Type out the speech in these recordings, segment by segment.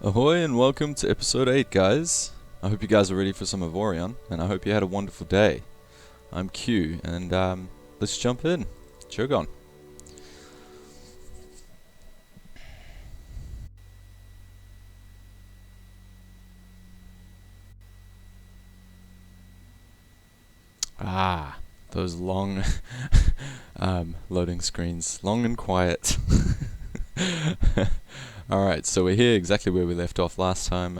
Ahoy and welcome to episode 8, guys. I hope you guys are ready for some Avorion, and I hope you had a wonderful day. I'm Q, and let's jump in. Shogun. Ah, those long loading screens. Long and quiet. Alright, so we're here exactly where we left off last time.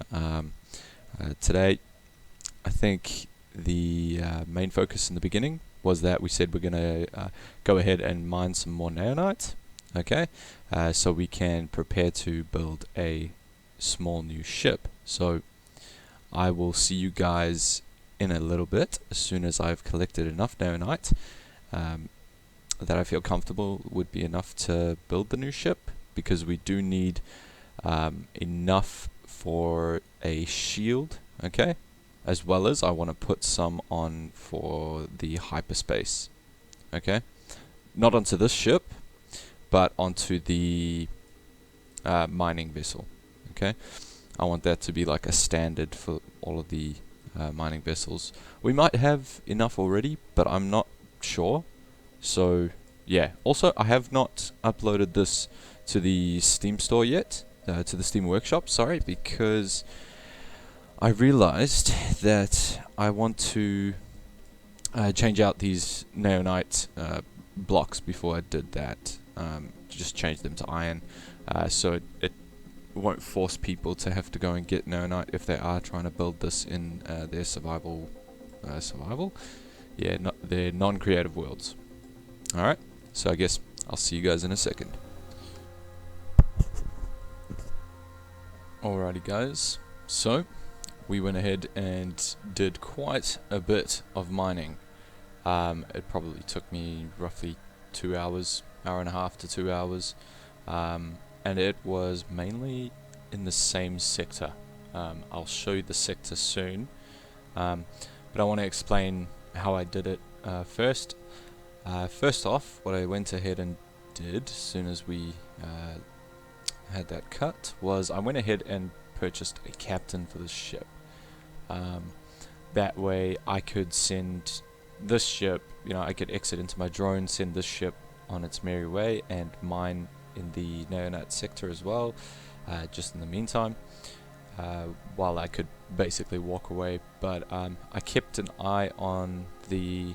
Today, I think the main focus in the beginning was that we said we're going to go ahead and mine some more neonite, okay, so we can prepare to build a small new ship. So I will see you guys in a little bit as soon as I've collected enough neonite that I feel comfortable would be enough to build the new ship, because we do need enough for a shield, okay, as well as I want to put some on for the hyperspace, okay, not onto this ship but onto the mining vessel, okay. I want that to be like a standard for all of the mining vessels. We might have enough already, but I'm not sure. So yeah, also I have not uploaded this to the Steam store yet, to the Steam workshop, sorry, because I realized that I want to change out these neonite blocks before I did that. Just change them to iron, so it won't force people to have to go and get neonite if they are trying to build this in their survival, yeah, their non-creative worlds. Alright, so I guess I'll see you guys in a second. Alrighty guys, so we went ahead and did quite a bit of mining. It probably took me roughly 2 hours, hour and a half to 2 hours, and it was mainly in the same sector. I'll show you the sector soon, but I want to explain how I did it first. First off, what I went ahead and did as soon as we had that cut was I went ahead and purchased a captain for the ship. That way I could send this ship, I could exit into my drone, send this ship on its merry way, and mine in the neonite sector as well, just in the meantime, while I could basically walk away. But I kept an eye on the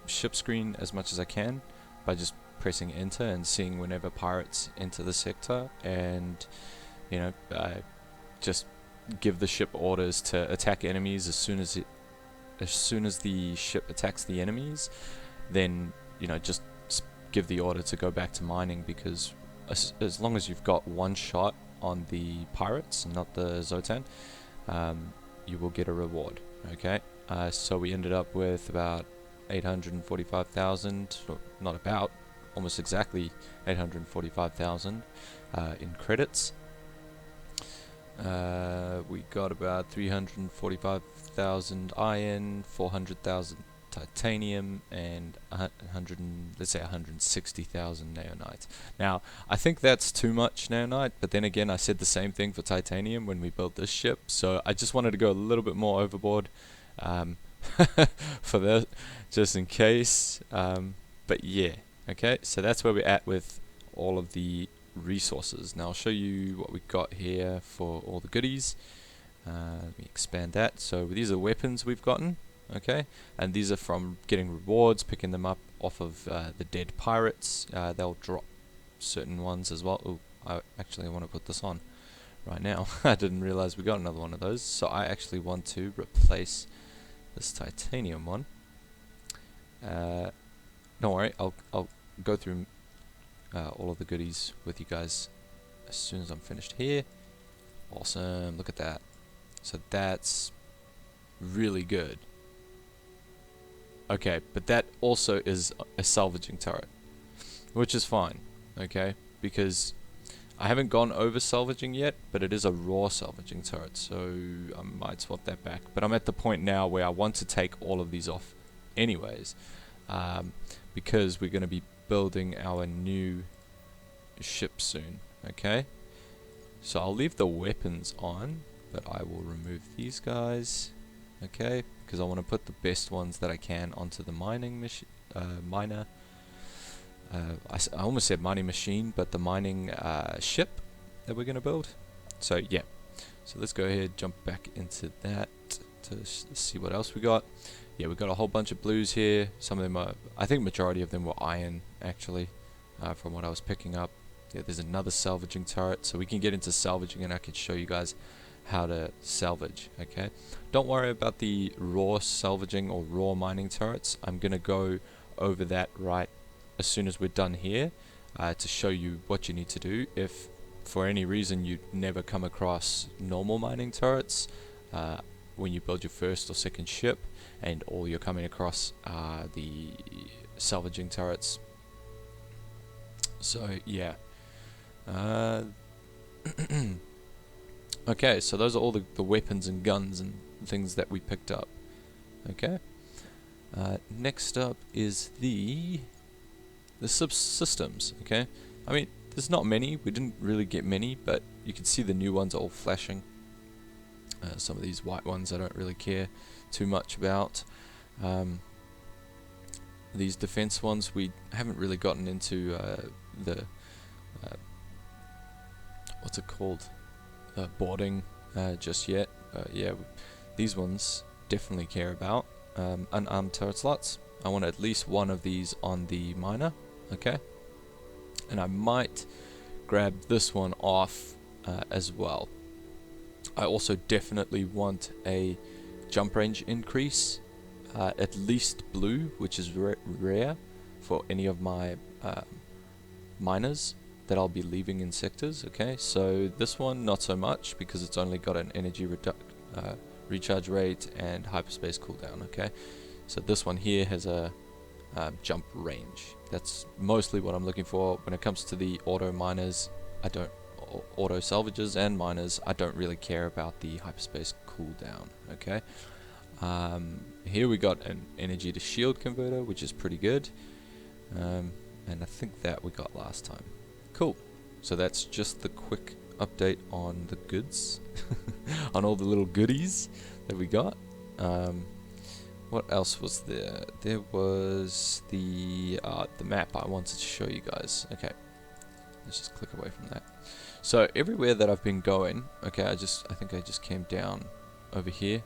ship screen as much as I can by just pressing enter and seeing whenever pirates enter the sector, and just give the ship orders to attack enemies as soon as the ship attacks the enemies. Then just give the order to go back to mining, because as long as you've got one shot on the pirates and not the Zotan, you will get a reward. Okay, so we ended up with about 845,000, not about, almost exactly 845,000 in credits. We got about 345,000 iron, 400,000 titanium, and 160,000 neonite. Now, I think that's too much neonite, but then again, I said the same thing for titanium when we built this ship, so I just wanted to go a little bit more overboard for that, just in case. But yeah, okay, so that's where we're at with all of the resources. Now I'll show you what we got here for all the goodies. Let me expand that. So these are weapons we've gotten, okay, and these are from getting rewards, picking them up off of the dead pirates. They'll drop certain ones as well. Oh, I actually want to put this on right now. I didn't realize we got another one of those, so I actually want to replace this titanium one. Don't worry, I'll go through all of the goodies with you guys as soon as I'm finished here. Awesome, look at that. So that's really good. Okay, but that also is a salvaging turret, which is fine, okay, because I haven't gone over salvaging yet, but it is a raw salvaging turret, so I might swap that back. But I'm at the point now where I want to take all of these off anyways, because we're going to be building our new ship soon, okay? So I'll leave the weapons on, but I will remove these guys, okay, because I want to put the best ones that I can onto the mining miner. I almost said mining machine, but the mining ship that we're going to build. So yeah, so let's go ahead, jump back into that to see what else we got. Yeah, we got a whole bunch of blues here. Some of them are, I think majority of them were iron actually, from what I was picking up. Yeah, there's another salvaging turret, so we can get into salvaging and I can show you guys how to salvage, okay? Don't worry about the raw salvaging or raw mining turrets. I'm going to go over that right as soon as we're done here, to show you what you need to do if for any reason you never come across normal mining turrets when you build your first or second ship, and all you're coming across are the salvaging turrets. So yeah. Okay, so those are all the weapons and guns and things that we picked up. Okay. Next up is the subsystems. Okay. I mean, there's not many. We didn't really get many, but you can see the new ones are all flashing. Some of these white ones I don't really care too much about. These defense ones we haven't really gotten into the what's it called, boarding just yet. Yeah, these ones definitely care about. Unarmed turret slots. I want at least one of these on the miner. Okay, and I might grab this one off as well. I also definitely want a jump range increase, at least blue, which is rare for any of my miners that I'll be leaving in sectors. Okay, so this one not so much because it's only got an energy recharge rate and hyperspace cooldown. Okay, so this one here has a jump range. That's mostly what I'm looking for when it comes to the auto miners. Auto salvages and miners, I don't really care about the hyperspace cooldown. Okay, here we got an energy to shield converter, which is pretty good, and I think that we got last time. Cool. So that's just the quick update on the goods, on all the little goodies that we got. What else was there? There was the map I wanted to show you guys. Okay, let's just click away from that. So everywhere that I've been going, okay, I think I just came down over here.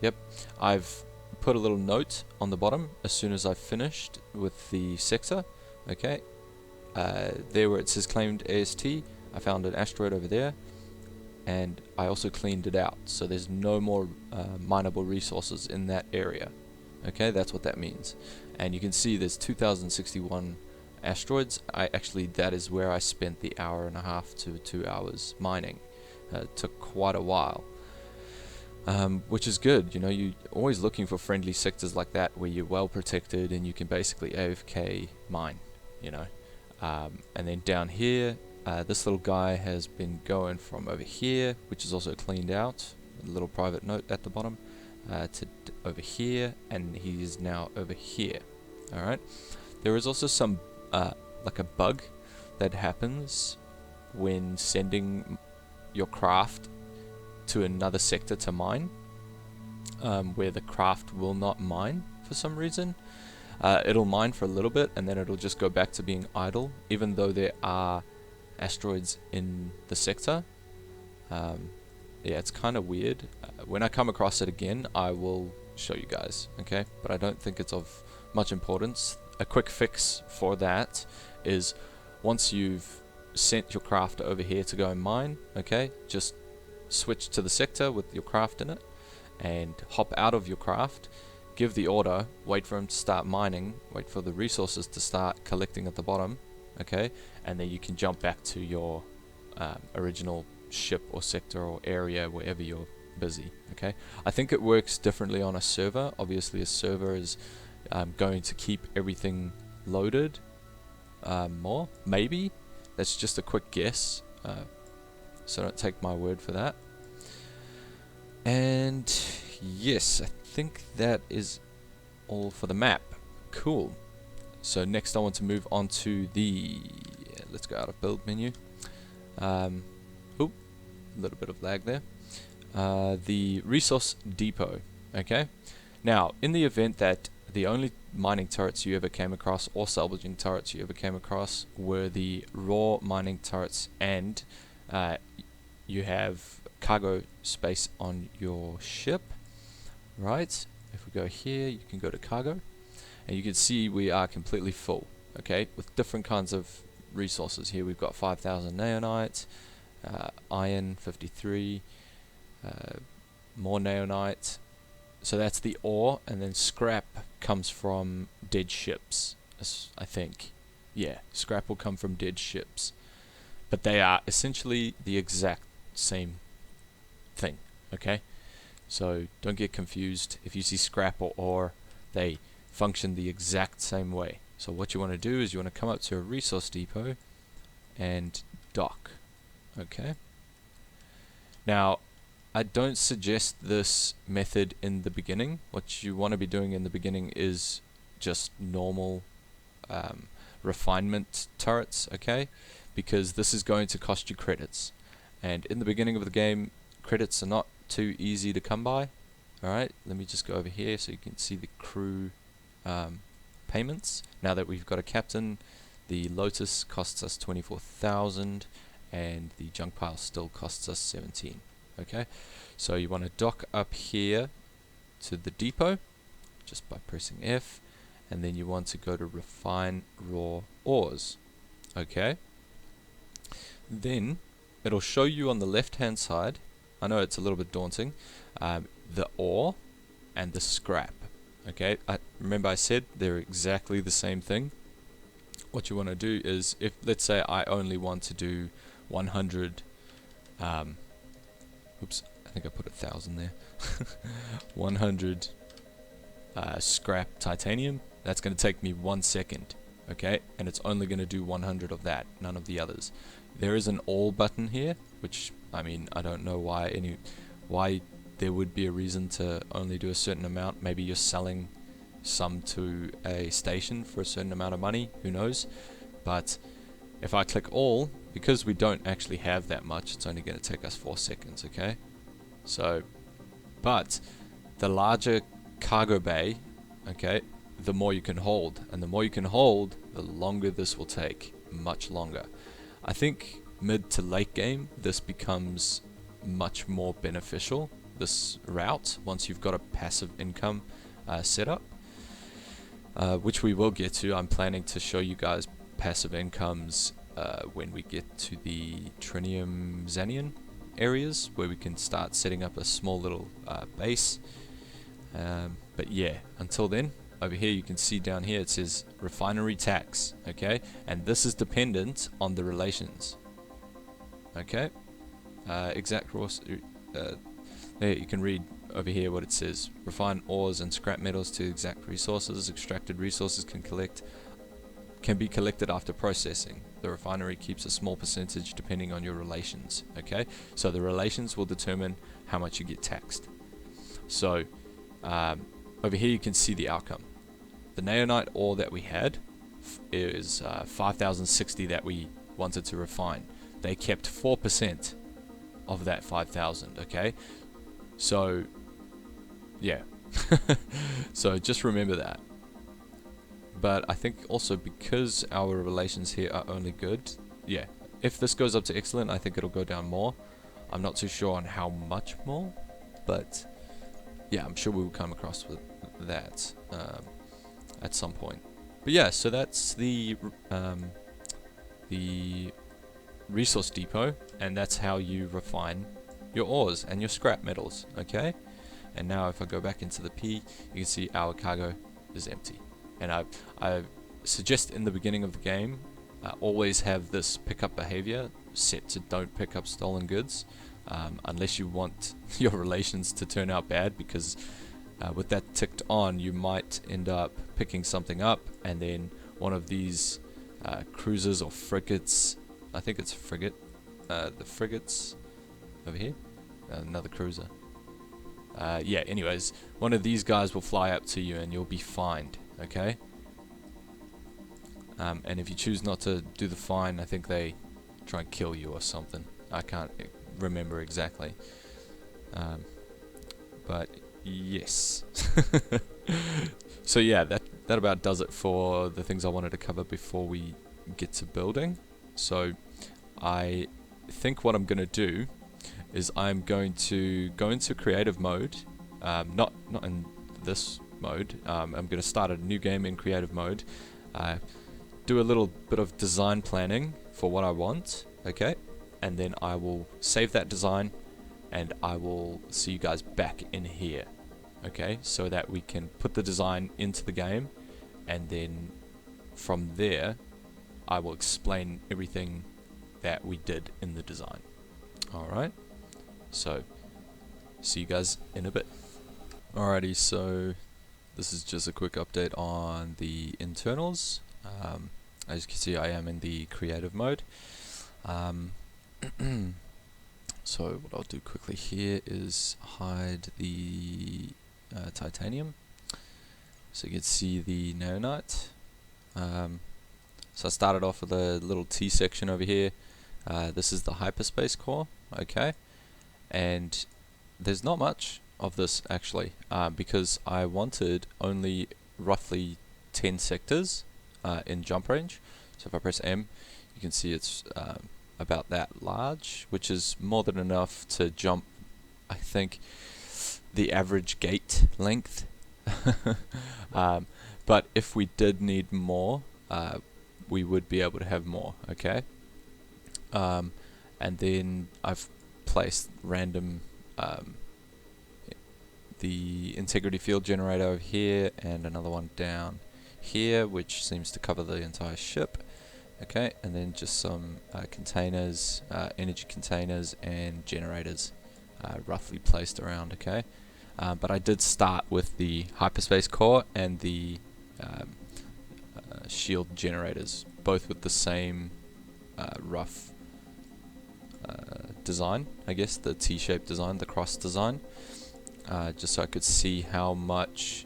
Yep, I've put a little note on the bottom as soon as I've finished with the sector. Okay, there where it says claimed AST, I found an asteroid over there, and I also cleaned it out, so there's no more mineable resources in that area. Okay, that's what that means. And you can see there's 2061 asteroids. That is where I spent the 1.5 to 2 hours mining. It took quite a while, which is good. You know, you're always looking for friendly sectors like that where you're well protected and you can basically AFK mine, you know. And then down here, this little guy has been going from over here, which is also cleaned out, a little private note at the bottom, to over here, and he is now over here. Alright, there is also some like a bug that happens when sending your craft to another sector to mine, where the craft will not mine for some reason. It'll mine for a little bit and then it'll just go back to being idle, even though there are asteroids in the sector. Yeah, it's kind of weird. When I come across it again, I will show you guys, okay? But I don't think it's of much importance. A quick fix for that is once you've sent your craft over here to go and mine, okay, just switch to the sector with your craft in it and hop out of your craft, give the order, wait for him to start mining, wait for the resources to start collecting at the bottom, okay, and then you can jump back to your original ship or sector or area wherever you're busy. Okay, I think it works differently on a server. Obviously a server is going to keep everything loaded more, maybe. That's just a quick guess, so don't take my word for that. And yes, I think that is all for the map. Cool. So next I want to move on to the, let's go out of build menu. a little bit of lag there. The resource depot. Okay, now in the event that the only mining turrets you ever came across or salvaging turrets you ever came across were the raw mining turrets, and you have cargo space on your ship, right? If we go here, you can go to cargo, and you can see we are completely full, okay, with different kinds of resources. Here we've got 5,000 neonite, iron 53, more neonite. So that's the ore, and then scrap comes from dead ships, I think. Yeah, scrap will come from dead ships. But they are essentially the exact same thing, okay? So don't get confused. If you see scrap or ore, they function the exact same way. So what you want to do is you want to come up to a resource depot and dock, okay? Now, I don't suggest this method in the beginning. What you want to be doing in the beginning is just normal refinement turrets, okay? Because this is going to cost you credits. And in the beginning of the game, credits are not too easy to come by. Alright, let me just go over here so you can see the crew payments. Now that we've got a captain, the Lotus costs us 24,000 and the junk pile still costs us 17. Okay, so you want to dock up here to the depot just by pressing F, and then you want to go to refine raw ores. Okay, then it'll show you on the left hand side, I know it's a little bit daunting, the ore and the scrap. Okay, remember I said they're exactly the same thing. What you want to do is, if let's say I only want to do 100 oops, I think I put 1,000 there. 100 scrap titanium. That's going to take me 1 second, okay? And it's only going to do 100 of that, none of the others. There is an all button here, which, I mean, I don't know why there would be a reason to only do a certain amount. Maybe you're selling some to a station for a certain amount of money, who knows? But if I click all, because we don't actually have that much, it's only going to take us 4 seconds, okay? So, but the larger cargo bay, okay, the more you can hold. And the more you can hold, the longer this will take. Much longer. I think mid to late game, this becomes much more beneficial, this route, once you've got a passive income set up. Which we will get to. I'm planning to show you guys passive incomes when we get to the Trinium Xanian areas, where we can start setting up a small little base. But yeah, until then, over here you can see down here it says refinery tax, okay, and this is dependent on the relations, okay. Exact raw there you can read over here what it says: refine ores and scrap metals to exact resources. Extracted resources can be collected after processing. The refinery keeps a small percentage depending on your relations, okay? So the relations will determine how much you get taxed. So over here you can see the outcome. The neonite ore that we had is 5,060 that we wanted to refine. They kept 4% of that 5,000, okay? So yeah, so just remember that. But I think also because our relations here are only good, yeah, if this goes up to excellent, I think it'll go down more. I'm not too sure on how much more, but yeah, I'm sure we will come across with that at some point. But yeah, so that's the resource depot, and that's how you refine your ores and your scrap metals, okay? And now if I go back into the P, you can see our cargo is empty. And I suggest in the beginning of the game, always have this pickup behavior set to don't pick up stolen goods, unless you want your relations to turn out bad, because with that ticked on, you might end up picking something up, and then one of these cruisers or frigates, I think it's frigate, the frigates over here, another cruiser. Yeah, anyways, one of these guys will fly up to you and you'll be fined, okay? And if you choose not to do the fine, I think they try and kill you or something. I can't remember exactly. But yes. So yeah, that about does it for the things I wanted to cover before we get to building. So I think what I'm going to do is I'm going to go into creative mode, not in this mode. I'm going to start a new game in creative mode, do a little bit of design planning for what I want, okay, and then I will save that design and I will see you guys back in here, okay, so that we can put the design into the game, and then from there I will explain everything that we did in the design. Alright, so see you guys in a bit. Alrighty, so this is just a quick update on the internals. As you can see, I am in the creative mode. So what I'll do quickly here is hide the titanium, so you can see the nanite. So I started off with a little T section over here. This is the hyperspace core, okay, and there's not much of this actually, because I wanted only roughly 10 sectors in jump range. So if I press M, you can see it's about that large, which is more than enough to jump, I think, the average gate length. But if we did need more, we would be able to have more, okay? And then I've placed random the integrity field generator over here and another one down here, which seems to cover the entire ship. Okay, and then just some containers, energy containers and generators roughly placed around, okay? But I did start with the hyperspace core and the shield generators, both with the same rough design, I guess, the T-shaped design, the cross design, just so I could see how much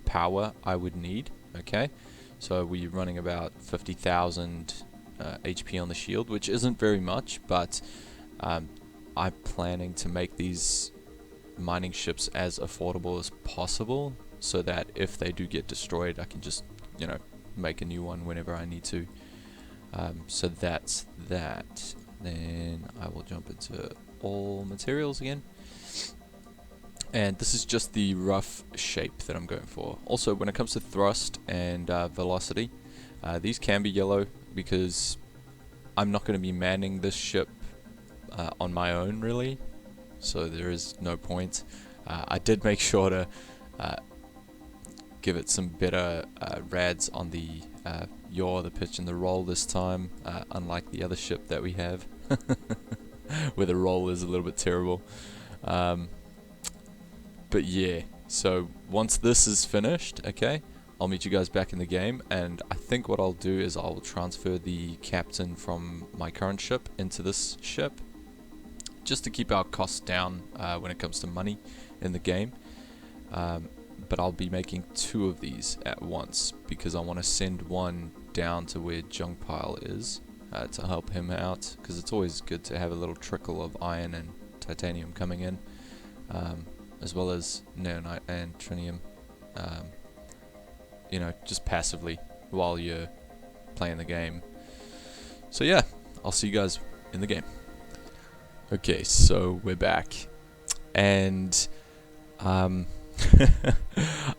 power I would need, okay? So we're running about 50,000 HP on the shield, which isn't very much, but I'm planning to make these mining ships as affordable as possible, so that if they do get destroyed, I can just, you know, make a new one whenever I need to. So that's that. Then I will jump into all materials again. And this is just the rough shape that I'm going for. Also, when it comes to thrust and velocity, these can be yellow because I'm not going to be manning this ship on my own, really. So there is no point. I did make sure to give it some better rads on the yaw, the pitch, and the roll this time, unlike the other ship that we have, where the roll is a little bit terrible. But yeah, so once this is finished, okay, I'll meet you guys back in the game, and I think what I'll do is I'll transfer the captain from my current ship into this ship, just to keep our costs down when it comes to money in the game. But I'll be making 2 of these at once, because I want to send one down to where Jungpile is to help him out, because it's always good to have a little trickle of iron and titanium coming in. As well as neonite and trinium, you know, just passively while you're playing the game. So yeah, I'll see you guys in the game. Okay, so we're back, and I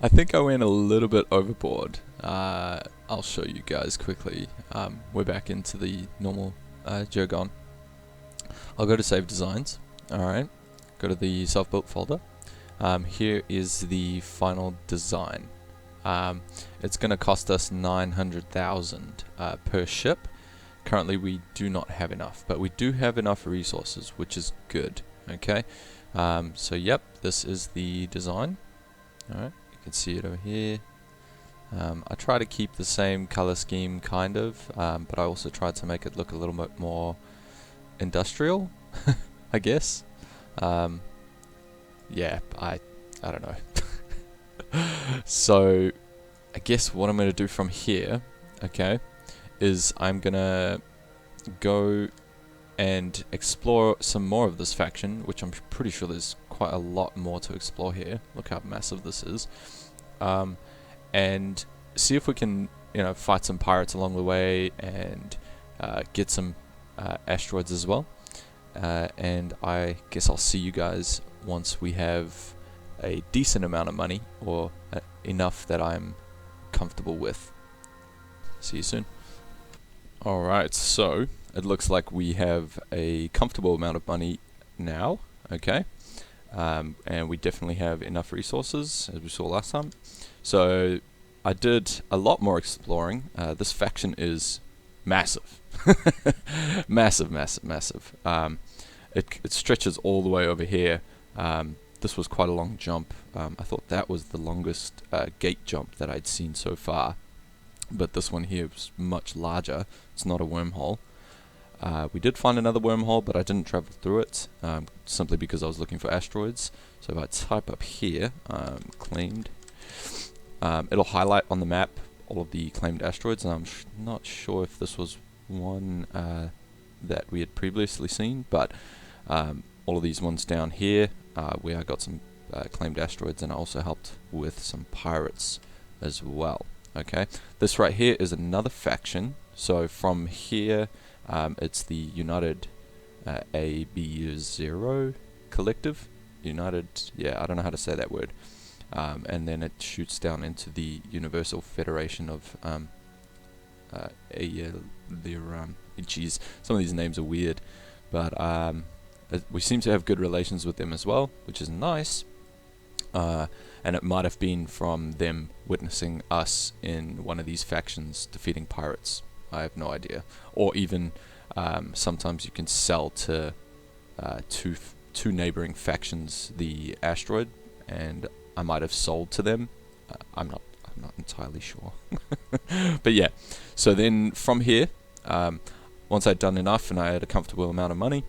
think I went a little bit overboard. I'll show you guys quickly. We're back into the normal Jargon. I'll go to Save Designs. Alright, go to the self-built folder. Here is the final design. It's going to cost us 900,000 per ship. Currently we do not have enough, but we do have enough resources, which is good. Okay, so yep, this is the design. Alright, you can see it over here. I try to keep the same color scheme, kind of, but I also tried to make it look a little bit more industrial, I guess. Yeah, I don't know. So I guess what I'm going to do from here, okay, is I'm going to go and explore some more of this faction, which I'm pretty sure there's quite a lot more to explore here. Look how massive this is. And see if we can, fight some pirates along the way and get some asteroids as well. And I guess I'll see you guys once we have a decent amount of money, or enough that I'm comfortable with. See you soon. Alright, so it looks like we have a comfortable amount of money now, okay? And we definitely have enough resources, as we saw last time. So I did a lot more exploring. This faction is massive. Massive, massive, massive. It stretches all the way over here. This was quite a long jump. I thought that was the longest gate jump that I'd seen so far. But this one here was much larger. It's not a wormhole. We did find another wormhole, but I didn't travel through it, simply because I was looking for asteroids. So if I type up here, claimed, it'll highlight on the map all of the claimed asteroids, and I'm not sure if this was one that we had previously seen, but all of these ones down here, where I got some claimed asteroids, and I also helped with some pirates as well. Okay, this right here is another faction. So from here, it's the United AB0 Collective. United, yeah, I don't know how to say that word. And then it shoots down into the Universal Federation of geez, some of these names are weird, but we seem to have good relations with them as well, which is nice. And it might have been from them witnessing us in one of these factions defeating pirates. I have no idea. Or even sometimes you can sell to two neighboring factions the asteroid, and I might have sold to them. I'm not entirely sure. But yeah, so then from here, once I'd done enough and I had a comfortable amount of money,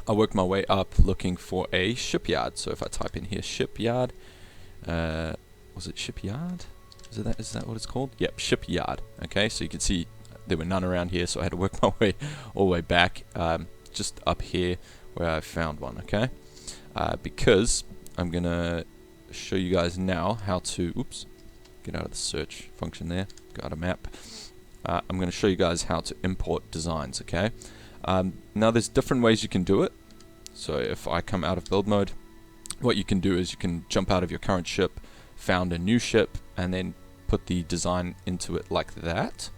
I worked my way up looking for a shipyard. So if I type in here shipyard, was it shipyard? Is that what it's called? Yep, shipyard. Okay, so you can see there were none around here, so I had to work my way all the way back, just up here where I found one. Okay, because I'm gonna show you guys now how to, oops, get out of the search function there, got a map. I'm going to show you guys how to import designs, okay? Now there's different ways you can do it. So if I come out of build mode, what you can do is you can jump out of your current ship, found a new ship, and then put the design into it like that.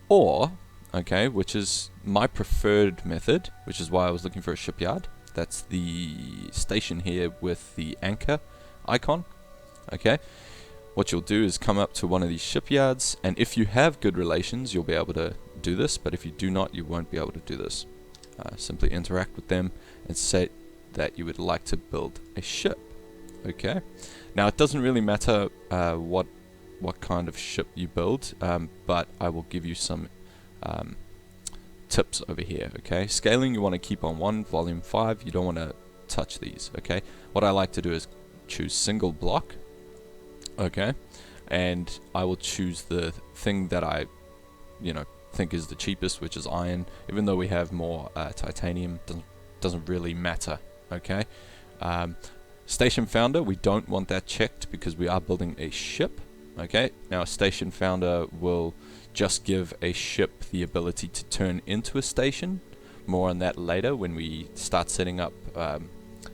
Or, okay, which is my preferred method, which is why I was looking for a shipyard. That's the station here with the anchor icon, okay? What you'll do is come up to one of these shipyards, and if you have good relations, you'll be able to do this, but if you do not, you won't be able to do this. Simply interact with them and say that you would like to build a ship, okay? Now, it doesn't really matter what kind of ship you build, but I will give you some tips over here, okay? Scaling, you want to keep on 1, volume 5, you don't want to touch these, okay? What I like to do is choose single block, okay, and I will choose the thing that I think is the cheapest, which is iron. Even though we have more titanium, doesn't really matter, okay? Station founder, we don't want that checked because we are building a ship, okay? Now a station founder will just give a ship the ability to turn into a station. More on that later when we start setting up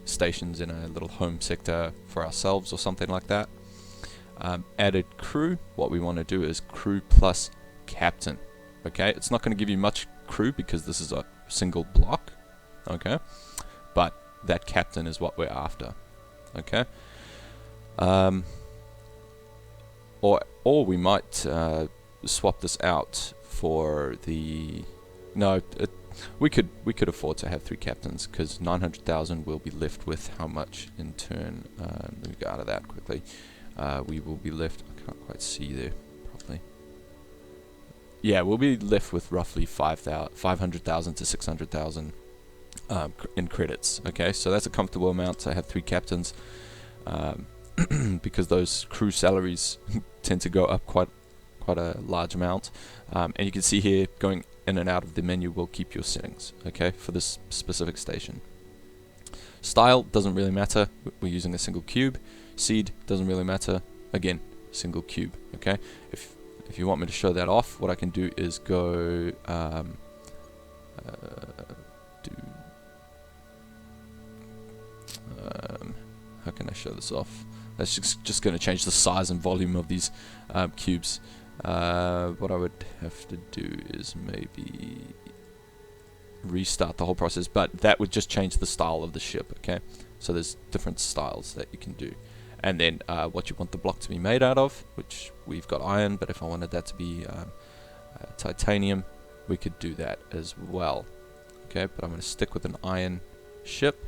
stations in a little home sector for ourselves or something like that. Added crew, what we want to do is crew plus captain, okay? It's not going to give you much crew because this is a single block, okay? But that captain is what we're after, okay? Or we might swap this out for the... No, we could afford to have 3 captains because 900,000 will be left with how much in turn? Let me go out of that quickly. We will be left, I can't quite see there properly. Yeah, we'll be left with roughly 500,000 to 600,000 in credits. Okay, so that's a comfortable amount to have 3 captains, because those crew salaries tend to go up quite a large amount. And you can see here, going in and out of the menu will keep your settings, okay, for this specific station. Style doesn't really matter, we're using a single cube. Seed doesn't really matter, again, single cube, okay. If you want me to show that off, what I can do is go how can I show this off? That's just going to change the size and volume of these cubes. What I would have to do is maybe restart the whole process, but that would just change the style of the ship, okay? So there's different styles that you can do. And then what you want the block to be made out of, which we've got iron, but if I wanted that to be titanium, we could do that as well. Okay, but I'm going to stick with an iron ship.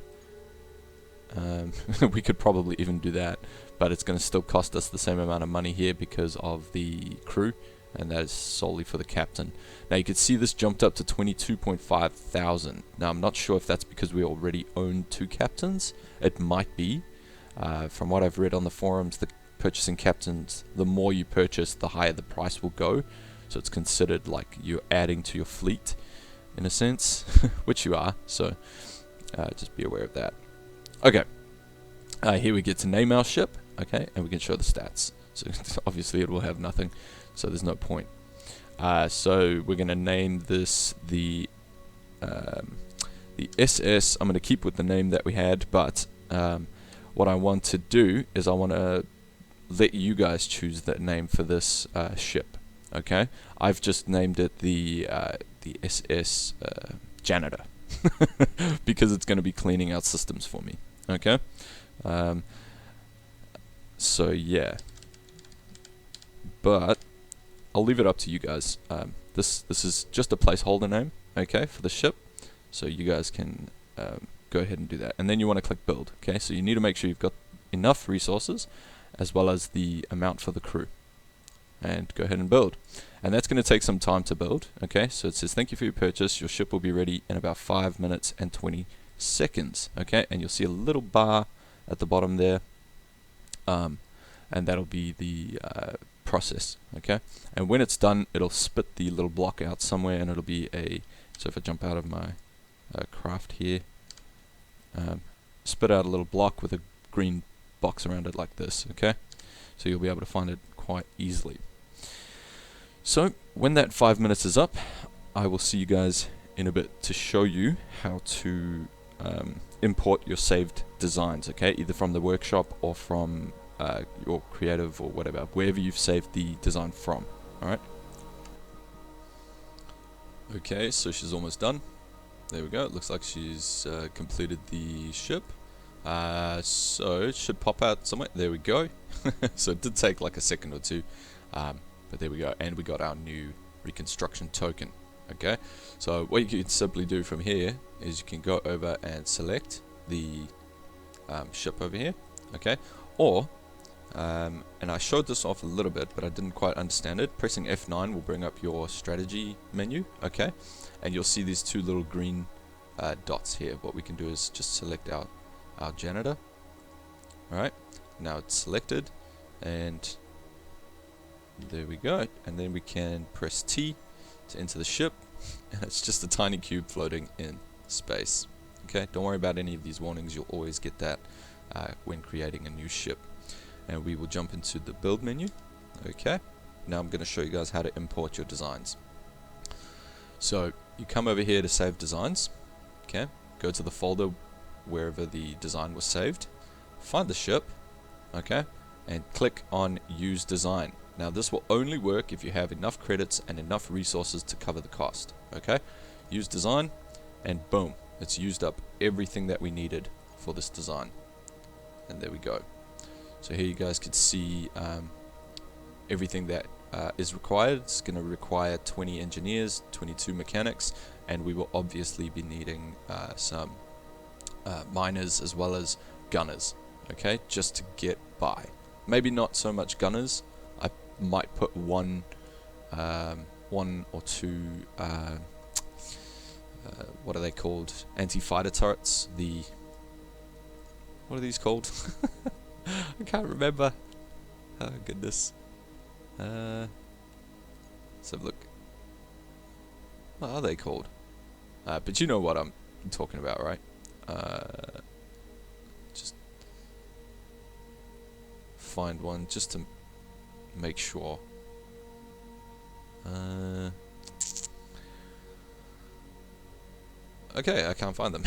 We could probably even do that, but it's going to still cost us the same amount of money here because of the crew, and that is solely for the captain. Now you can see this jumped up to 22.5 thousand. Now I'm not sure if that's because we already own 2 captains. It might be. From what I've read on the forums, the purchasing captains, the more you purchase, the higher the price will go. So it's considered like you're adding to your fleet, in a sense, which you are. So just be aware of that. Okay, here we get to name our ship, okay, and we can show the stats. So obviously it will have nothing, so there's no point. So we're going to name this the SS. I'm going to keep with the name that we had, but what I want to do is I want to let you guys choose that name for this ship. Okay, I've just named it the SS Janitor because it's going to be cleaning out systems for me. Okay, so yeah, but I'll leave it up to you guys. This is just a placeholder name, okay, for the ship, so you guys can go ahead and do that. And then you want to click build. Okay, so you need to make sure you've got enough resources as well as the amount for the crew, and go ahead and build. And that's going to take some time to build. Okay, so it says thank you for your purchase, your ship will be ready in about 5 minutes and 20 seconds. Okay, and you'll see a little bar at the bottom there, and that'll be the process. Okay, and when it's done, it'll spit the little block out somewhere, and it'll be a, so if I jump out of my craft here, spit out a little block with a green box around it like this. Okay, so you'll be able to find it quite easily. So when that 5 minutes is up, I will see you guys in a bit to show you how to import your saved designs, okay, either from the workshop or from your creative or whatever, wherever you've saved the design from. Alright, okay, so she's almost done. There we go, it looks like she's completed the ship. So it should pop out somewhere. There we go. So it did take like a second or two, but there we go, and we got our new reconstruction token. Okay, so what you can simply do from here is you can go over and select the ship over here, okay, or and I showed this off a little bit, but I didn't quite understand it. Pressing F9 will bring up your strategy menu, okay, and you'll see these 2 little green dots here. What we can do is just select our janitor. Alright, now it's selected, and there we go, and then we can press T to enter the ship, and it's just a tiny cube floating in space. Okay, don't worry about any of these warnings, you'll always get that when creating a new ship. And we will jump into the build menu. Okay, now I'm going to show you guys how to import your designs. So you come over here to save designs, okay, go to the folder wherever the design was saved, find the ship, okay, and click on use design. Now this will only work if you have enough credits and enough resources to cover the cost. Okay, use design, and boom, it's used up everything that we needed for this design. And there we go. So here you guys can see everything that is required. It's going to require 20 engineers, 22 mechanics, and we will obviously be needing some miners as well as gunners, okay, just to get by. Maybe not so much gunners. I might put one or two what are they called, anti-fighter turrets, what are these called? I can't remember. Oh goodness. Let's have a look. What are they called? But you know what I'm talking about, right? Just find one just to make sure. Okay, I can't find them.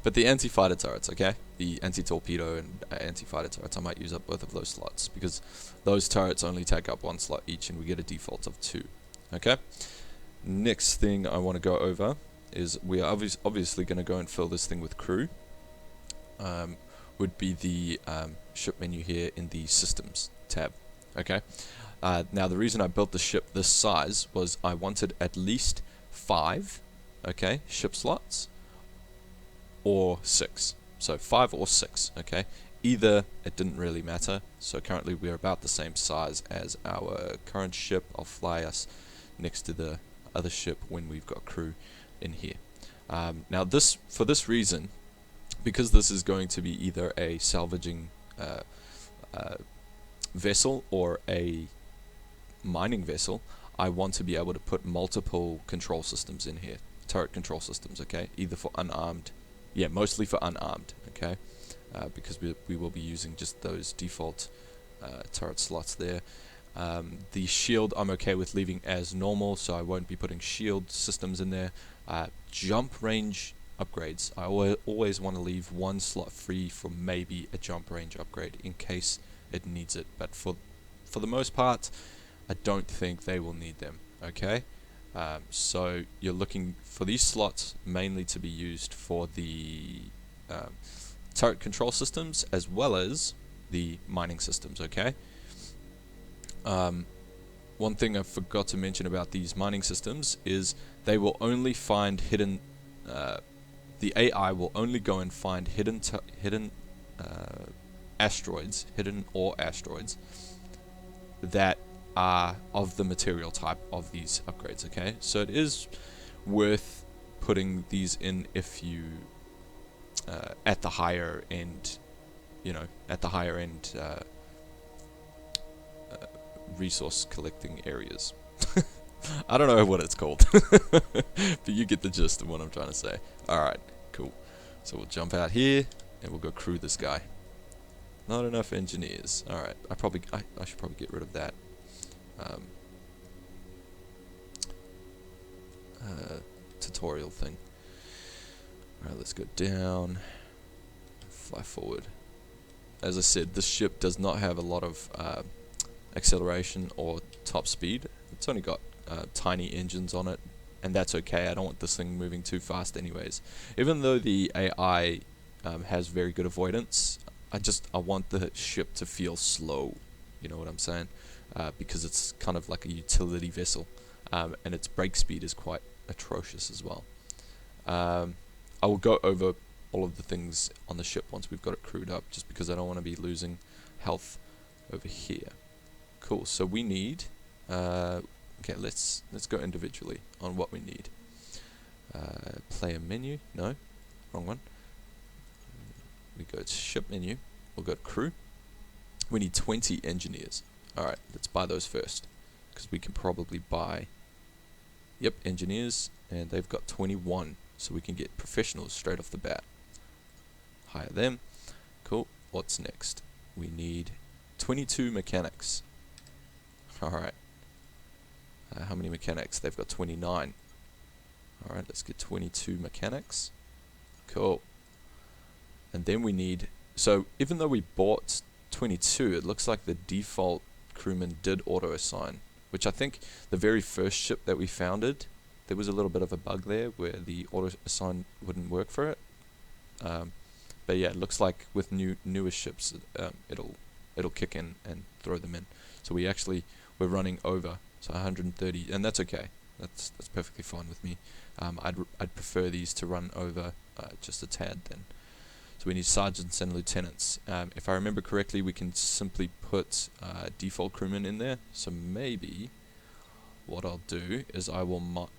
But the anti-fighter turrets, okay? The anti-torpedo and anti-fighter turrets, I might use up both of those slots, because those turrets only take up one slot each, and we get a default of 2. Okay? Next thing I want to go over is we are obviously going to go and fill this thing with crew. Would be the ship menu here in the systems tab. Okay? Now the reason I built the ship this size was I wanted at least 5 ship slots, or 6. So 5 or 6, okay? Either, it didn't really matter. So currently we're about the same size as our current ship. I'll fly us next to the other ship when we've got crew in here. Now for this reason, because this is going to be either a salvaging vessel or a mining vessel, I want to be able to put multiple control systems in here. Turret control systems, okay? Either for unarmed, mostly for unarmed, okay? Because we will be using just those default turret slots there. The shield I'm okay with leaving as normal, so I won't be putting shield systems in there. Jump range upgrades, I always want to leave one slot free for maybe a jump range upgrade in case it needs it, but for the most part, I don't think they will need them, okay? So you're looking for these slots mainly to be used for the turret control systems as well as the mining systems, okay? One thing I forgot to mention about these mining systems is they will only find hidden, the AI will only go and find hidden asteroids, hidden ore asteroids that are of the material type of these upgrades, okay? So it is worth putting these in if you at the higher end, resource collecting areas. I don't know what it's called, but you get the gist of what I'm trying to say. Alright, cool. So we'll jump out here and we'll go crew this guy. Not enough engineers. Alright, I should probably get rid of that. Tutorial thing. Alright, let's go down, fly forward. As I said, this ship does not have a lot of acceleration or top speed. It's only got tiny engines on it, and that's okay. I don't want this thing moving too fast anyways. Even though the AI has very good avoidance, I want the ship to feel slow, you know what I'm saying? Because it's kind of like a utility vessel, and its brake speed is quite atrocious as well. I will go over all of the things on the ship once we've got it crewed up, just because I don't want to be losing health over here. Cool, so we need, okay, let's go individually on what we need. Player menu, no, wrong one. We go to ship menu, we'll go to crew. We need 20 engineers. Alright, let's buy those first, because we can probably buy, yep, engineers, and they've got 21, so we can get professionals straight off the bat. Hire them. Cool, what's next? We need 22 mechanics. Alright. How many mechanics? They've got 29. Alright, let's get 22 mechanics. Cool. And then we need, so even though we bought 22, it looks like the default crewman did auto-assign, which I think the very first ship that we founded, there was a little bit of a bug there where the auto-assign wouldn't work for it. But yeah, it looks like with newer ships, it'll kick in and throw them in. So we're running over, so 130, and that's okay. That's perfectly fine with me. I'd prefer these to run over just a tad then. So we need sergeants and lieutenants. If I remember correctly, we can simply put default crewmen in there. So maybe what I'll do is I will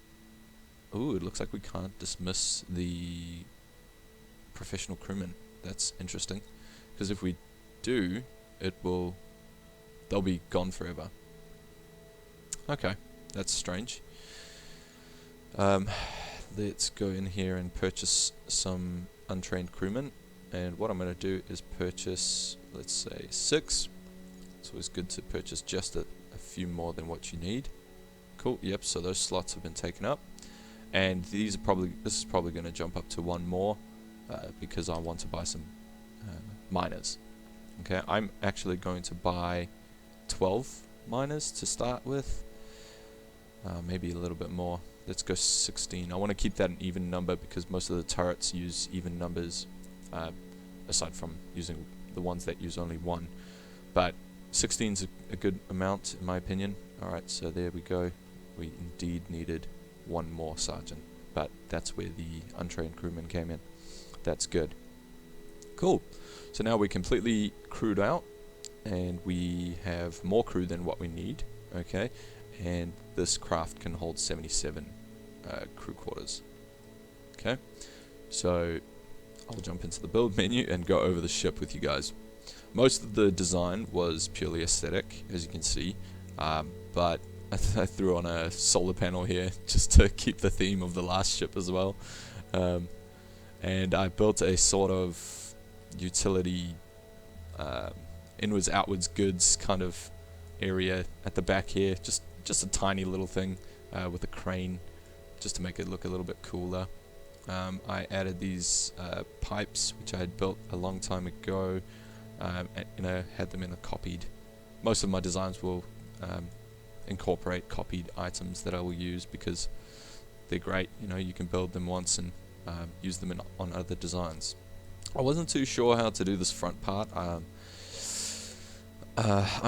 ooh, it looks like we can't dismiss the professional crewmen. That's interesting, because if we do, they'll be gone forever. Okay, that's strange. Um, let's go in here and purchase some untrained crewmen. And what I'm going to do is purchase, let's say, 6. It's always good to purchase just a few more than what you need. Cool. Yep. So those slots have been taken up, and this is probably going to jump up to 1 more because I want to buy some miners. Okay. I'm actually going to buy 12 miners to start with. Maybe a little bit more. Let's go 16. I want to keep that an even number because most of the turrets use even numbers, aside from using the ones that use only 1. But 16 is a good amount in my opinion. Alright, so there we go. We indeed needed 1 more sergeant, but that's where the untrained crewman came in. That's good. Cool. So now we're completely crewed out, and we have more crew than what we need. Okay, and this craft can hold 77 crew quarters. Okay, so I'll jump into the build menu and go over the ship with you guys. Most of the design was purely aesthetic, as you can see, but I threw on a solar panel here just to keep the theme of the last ship as well. And I built a sort of utility inwards outwards goods kind of area at the back here, just a tiny little thing with a crane just to make it look a little bit cooler. I added these pipes which I had built a long time ago, and had them in a copied. Most of my designs will incorporate copied items that I will use because they're great. You can build them once and use them on other designs. I wasn't too sure how to do this front part. I'm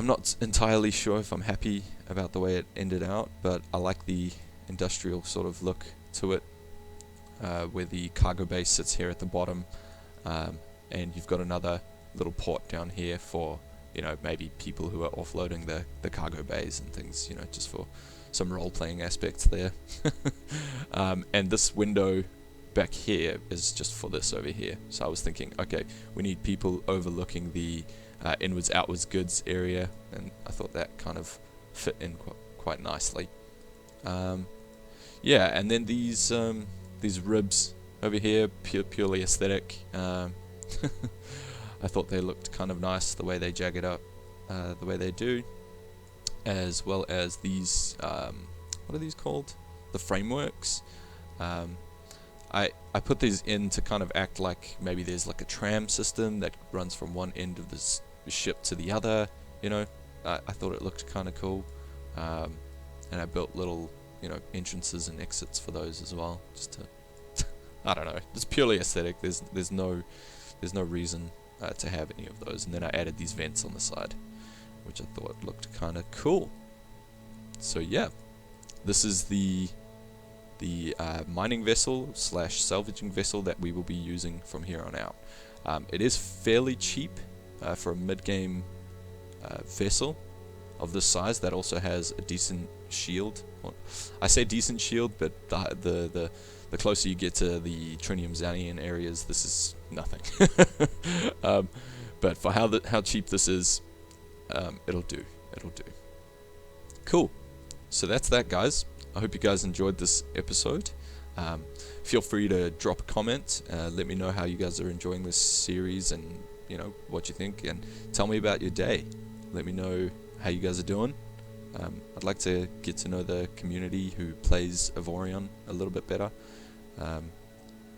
not entirely sure if I'm happy about the way it ended out, but I like the industrial sort of look to it, where the cargo bay sits here at the bottom, and you've got another little port down here for maybe people who are offloading the cargo bays and things, just for some role-playing aspects there. And this window back here is just for this over here. So I was thinking, okay, we need people overlooking the inwards outwards goods area, and I thought that kind of fit in quite nicely. Yeah, and then these ribs over here, purely aesthetic. I thought they looked kind of nice the way they jag it up, the way they do, as well as these, what are these called? The frameworks. I put these in to kind of act like maybe there's like a tram system that runs from one end of the ship to the other. I thought it looked kind of cool, and I built little entrances and exits for those as well, just to I don't know, it's purely aesthetic. There's no reason to have any of those. And then I added these vents on the side, which I thought looked kind of cool. So yeah, this is the mining vessel / salvaging vessel that we will be using from here on out. It is fairly cheap for a mid-game vessel of this size that also has a decent shield. Well, I say decent shield, but the closer you get to the Trinium Xanian areas, this is nothing. But for how cheap this is, it'll do. Cool. So that's that, guys. I hope you guys enjoyed this episode. Feel free to drop a comment. Let me know how you guys are enjoying this series, and what you think, and tell me about your day. Let me know how you guys are doing. I'd like to get to know the community who plays Avorion a little bit better.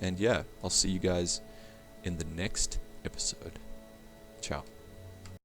And yeah, I'll see you guys in the next episode. Ciao.